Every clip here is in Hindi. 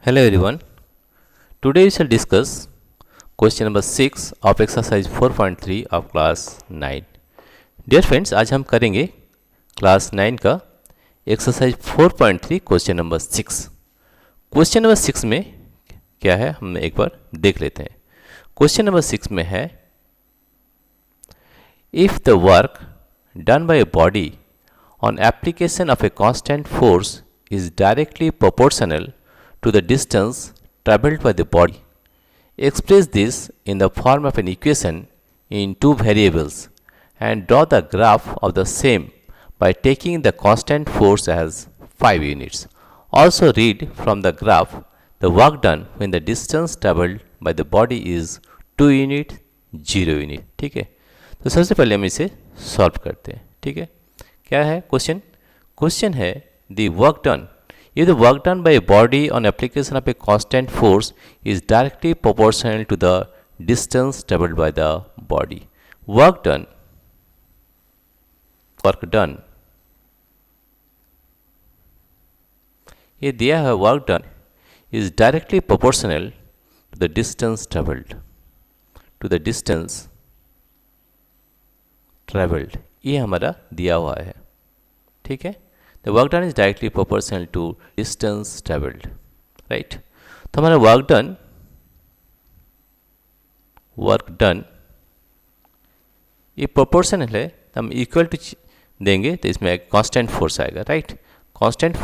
Hello everyone. Today we shall discuss question number 6 of exercise 4.3 of class 9. Dear friends, आज हम करेंगे क्लास 9 का exercise 4.3 question number 6. Question number 6 में क्या है हम एक बार देख लेते हैं. क्वेश्चन नंबर 6 में है if the work done by a body on application of a constant force is directly proportional to the distance traveled by the body. Express this in the form of an equation in two variables and draw the graph of the same by taking the constant force as 5 units. Also read from the graph the work done when the distance traveled by the body is 2 unit, 0 unit. ठीक है, तो सबसे पहले हम इसे सॉल्व करते हैं. ठीक है, क्या है क्वेश्चन? क्वेश्चन है the work done. If the work done by a body on application of a constant force is directly proportional to the distance traveled by the body. Work done. ये दिया है work done is directly proportional to the distance traveled. To the distance traveled. ये हमारा दिया हुआ है. ठीक है, the work done is directly proportional to distance traveled, right? तो हमारा work done ये proportional है, तो हम equal to देंगे तो इसमें एक constant force आएगा, right? constant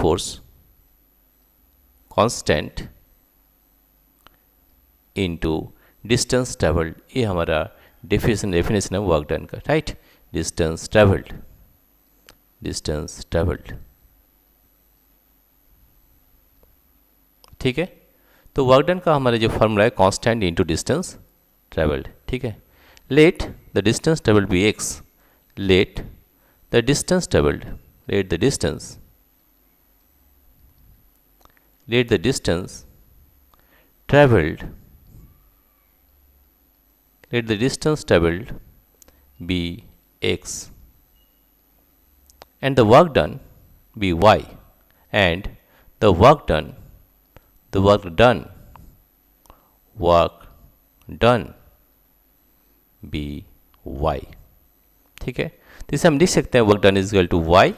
into distance traveled, ये हमारा definition है work done का, right? distance traveled. ठीक है, तो वर्क डन का हमारा जो फॉर्मूला है कांस्टेंट इनटू डिस्टेंस ट्रेवल्ड. ठीक है, let the distance travelled be x. Let the distance travelled be x and the work done be y and the work done be y. ठीक है, तो इसे हम लिख सकते हैं work done is equal to y.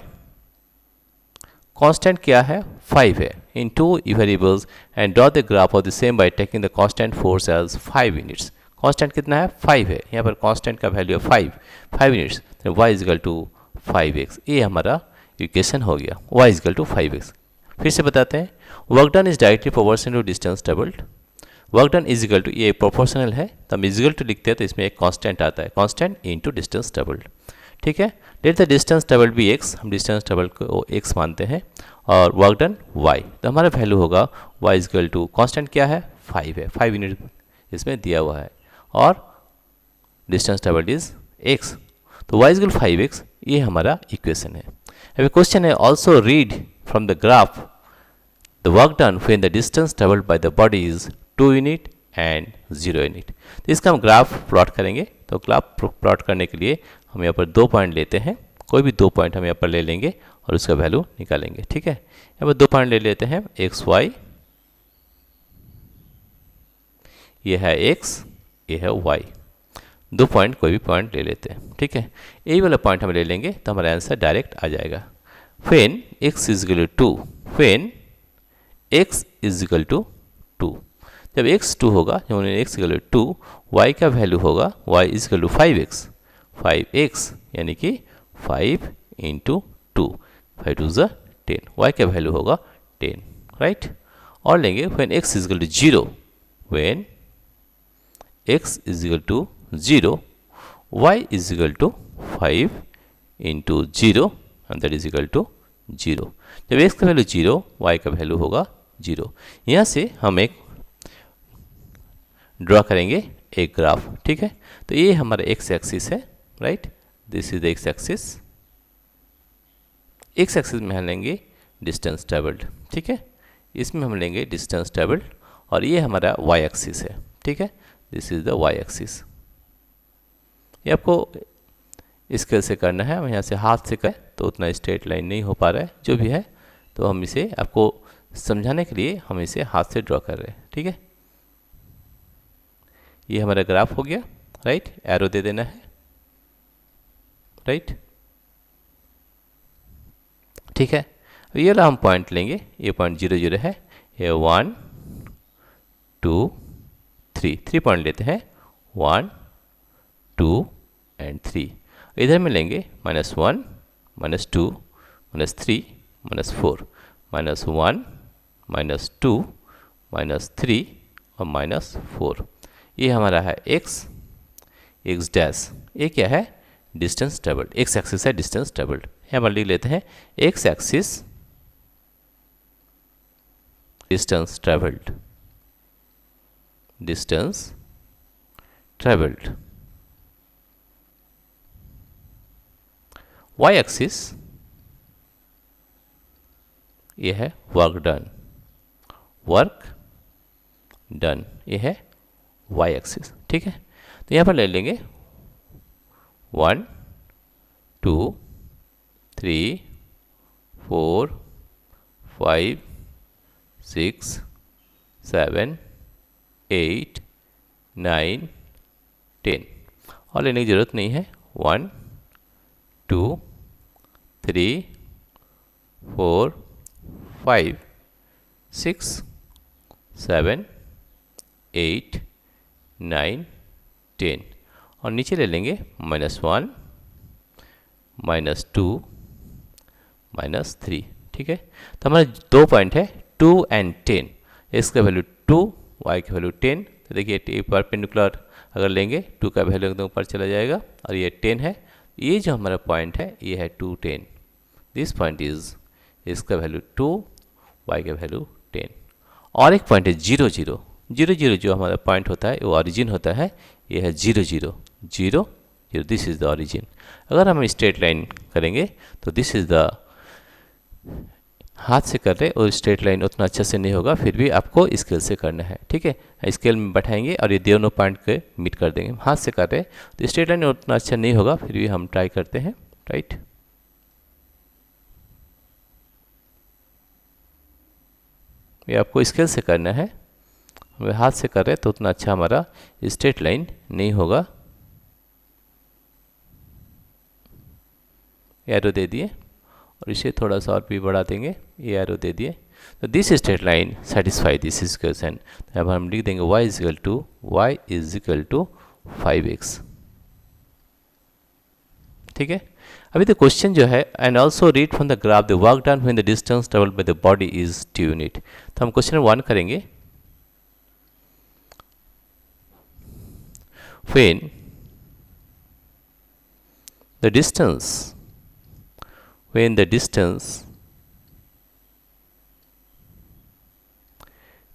Constant क्या है? 5 है. In two variables and draw the graph of the same by taking the constant force as 5 units. Constant कितना है? 5 है. यहाँ पर कांस्टेंट का वैल्यू है 5 यूनिट्स. तो y is equal to 5x. ये हमारा इक्वेशन हो गया, y is equal to 5x. फिर से बताते हैं, work done is directly proportional to distance travelled. Work done is equal to, ये प्रोपोर्शनल है तो हम इज इक्वल टू लिखते हैं, तो इसमें एक कांस्टेंट आता है, कांस्टेंट इनटू डिस्टेंस ट्रेवल्ड. ठीक है, let the distance travelled be x. हम डिस्टेंस ट्रेवल्ड को x मानते हैं और वर्क डन y. तो हमारा वैल्यू होगा y is equal to, constant क्या है? 5 है, 5 यूनिट इसमें दिया हुआ है और डिस्टेंस ट्रेवल्ड इज x. तो y इज इक्वल 5x. ये हमारा इक्वेशन है. अब क्वेश्चन है also read from the graph the work done when the distance travelled by the body is 2 unit and 0 unit. तो इसका हम ग्राफ प्लॉट करेंगे. तो ग्राफ प्लॉट करने के लिए हम यहाँ पर 2 पॉइंट लेते हैं, कोई भी 2 पॉइंट हम यहाँ पर ले लेंगे और उसका वैल्यू निकालेंगे. ठीक है, यहाँ पर 2 पॉइंट ले लेते हैं, एक्स वाई, ये है x, ये है y. 2 पॉइंट कोई भी पॉइंट ले लेते हैं. ठीक है, यही वाला पॉइंट हम ले लेंगे तो हमारा आंसर डायरेक्ट आ जाएगा. When x is equal to 2, जब x 2 होगा, जब x इक्वल टू 2, y का वैल्यू होगा y is equal to 5x, यानी कि 5 इंटू 2, 5 2 ज़ा 10, y का वैल्यू होगा 10, राइट. और लेंगे when x is equal to 0, when x is equal to 0, y is equal to 5 into 0 and that is equal to 0. जब x का वैल्यू 0, y का वैल्यू होगा 0. यहाँ से हम एक ड्रॉ करेंगे एक ग्राफ. ठीक है, तो ये हमारा x एक्सिस है, right. This is the x axis. x axis में हम लेंगे डिस्टेंस ट्रेवल्ड. ठीक है, इसमें हम लेंगे डिस्टेंस ट्रेवल्ड और ये हमारा y एक्सिस है. ठीक है, this is the y axis. ये आपको स्केल से करना है. हम यहाँ से हाथ से करें तो उतना स्ट्रेट लाइन नहीं हो पा रहा है, जो भी है तो हम इसे आपको समझाने के लिए हम इसे हाथ से ड्रॉ कर रहे हैं, ठीक है। ये हमारा ग्राफ हो गया, राइट। एरो दे देना है, राइट, ठीक है। ये वाला हम पॉइंट लेंगे, ये पॉइंट 0 0 है, ये 1 2 3 पॉइंट लेते हैं, 1 2 एंड 3। इधर में लेंगे -1 -2 -3 -4, -1 -2 -3 और -4। ये हमारा है x डैश। ये क्या है? Distance travelled. x एक्सिस है डिस्टेंस ट्रेवल्ड। यहाँ पर लिख लेते हैं x axis distance travelled, distance travelled. y axis ये है वर्क डन, वर्क डन, ये है y एक्सिस, ठीक है। तो यहाँ पर ले लेंगे 1 2 3 4 5 6 7 8 9 10 और लेने की ज़रूरत नहीं है। 1 2 3 4 5 6 7 8 9 10 और नीचे ले लेंगे -1 -2 -3, ठीक है। तो हमारे दो पॉइंट है 2 एंड 10। x का वैल्यू 2, y का वैल्यू 10। तो देखिए परपेंडिकुलर अगर लेंगे 2 का वैल्यू एकदम ऊपर चला जाएगा और ये 10 है। ये जो हमारा पॉइंट है ये है 2 10। दिस पॉइंट इज x का वैल्यू 2, y का वैल्यू 10। और एक पॉइंट है 0 0 0 0 जो हमारा पॉइंट होता है वो ओरिजिन होता है। ये है 0 0 0 0, दिस इज द ओरिजिन। अगर हम स्ट्रेट लाइन करेंगे तो दिस इज द, हाथ से कर रहे और स्ट्रेट लाइन उतना अच्छा से नहीं होगा, फिर भी आपको स्केल से करना है, ठीक है। स्केल में बैठाएंगे और ये दोनों पॉइंट के मीट कर देंगे। हाथ से कर रहे तो स्ट्रेट लाइन उतना अच्छा नहीं होगा, फिर भी हम ट्राई करते हैं, राइट। ये आपको स्केल से करना है, हमें हाथ से कर रहे तो उतना अच्छा हमारा स्ट्रेट लाइन नहीं होगा। एरो दे दिए और इसे थोड़ा सा और भी बढ़ा देंगे, ये एरो दे दिए। तो this straight line satisfy this equation. अब हम लिख देंगे y is equal to 5x, ठीक है। अभी तो क्वेश्चन जो है and also read from the graph the work done when the distance travelled by the body is 2 unit. तो हम क्वेश्चन 1 करेंगे। When the distance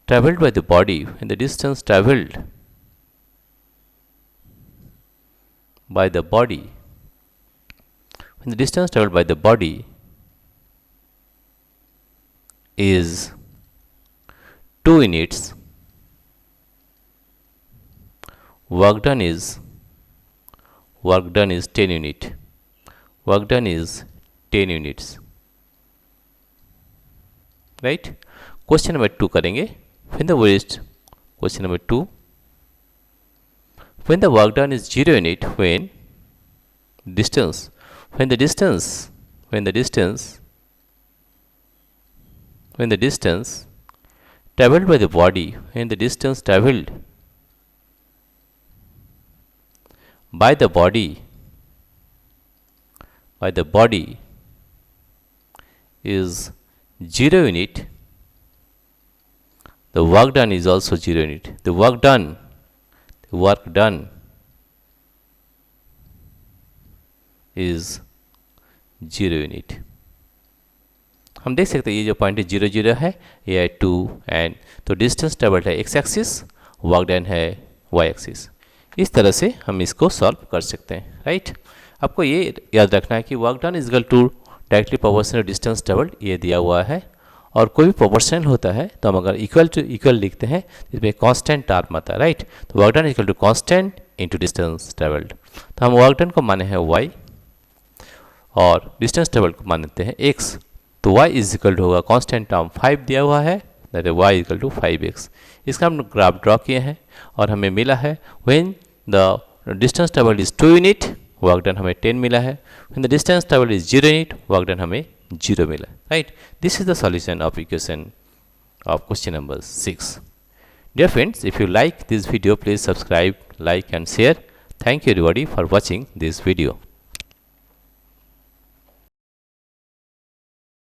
traveled by the body, when the distance traveled by the body, when the distance traveled by the body is 2 units, work done is 10 unit. Work done is 10 units, right? Question number 2 करेंगे। When the waste, question number 2, when the work done is 0 unit, when distance traveled by the body, when the distance traveled by the body is 0 unit, the work done is also 0 unit. The work done is 0 unit. हम देख सकते हैं ये जो पॉइंट है 0 0 है, ये है 2 एंड तो डिस्टेंस ट्रेवल्ड है x एक्सिस, वर्क डन है y एक्सिस। इस तरह से हम इसको सॉल्व कर सकते हैं, राइट। आपको ये याद रखना है कि work done is equal to directly proportional distance travelled, ये दिया हुआ है। और कोई भी प्रोपोर्शनल होता है तो हम अगर इक्वल टू इक्वल लिखते हैं इसमें कांस्टेंट टर्म आता है, राइट। तो work done is equal to constant into distance travelled. तो हम वर्क डन को माने हैं y और डिस्टेंस ट्रेवल्ड को मानते हैं x। तो y इज इक्वल टू होगा कांस्टेंट टर्म 5 दिया हुआ है, that is y equal to 5x। इसका हम ग्राफ ड्रॉ किए हैं और हमें मिला है when the distance travelled is 2 unit, work done हमें 10 मिला है। When the distance travelled is 0 unit, work done हमें 0 मिला, right. This is the solution of equation of question number 6. Dear friends, if you like this video, please subscribe, like and share. Thank you everybody for watching this video.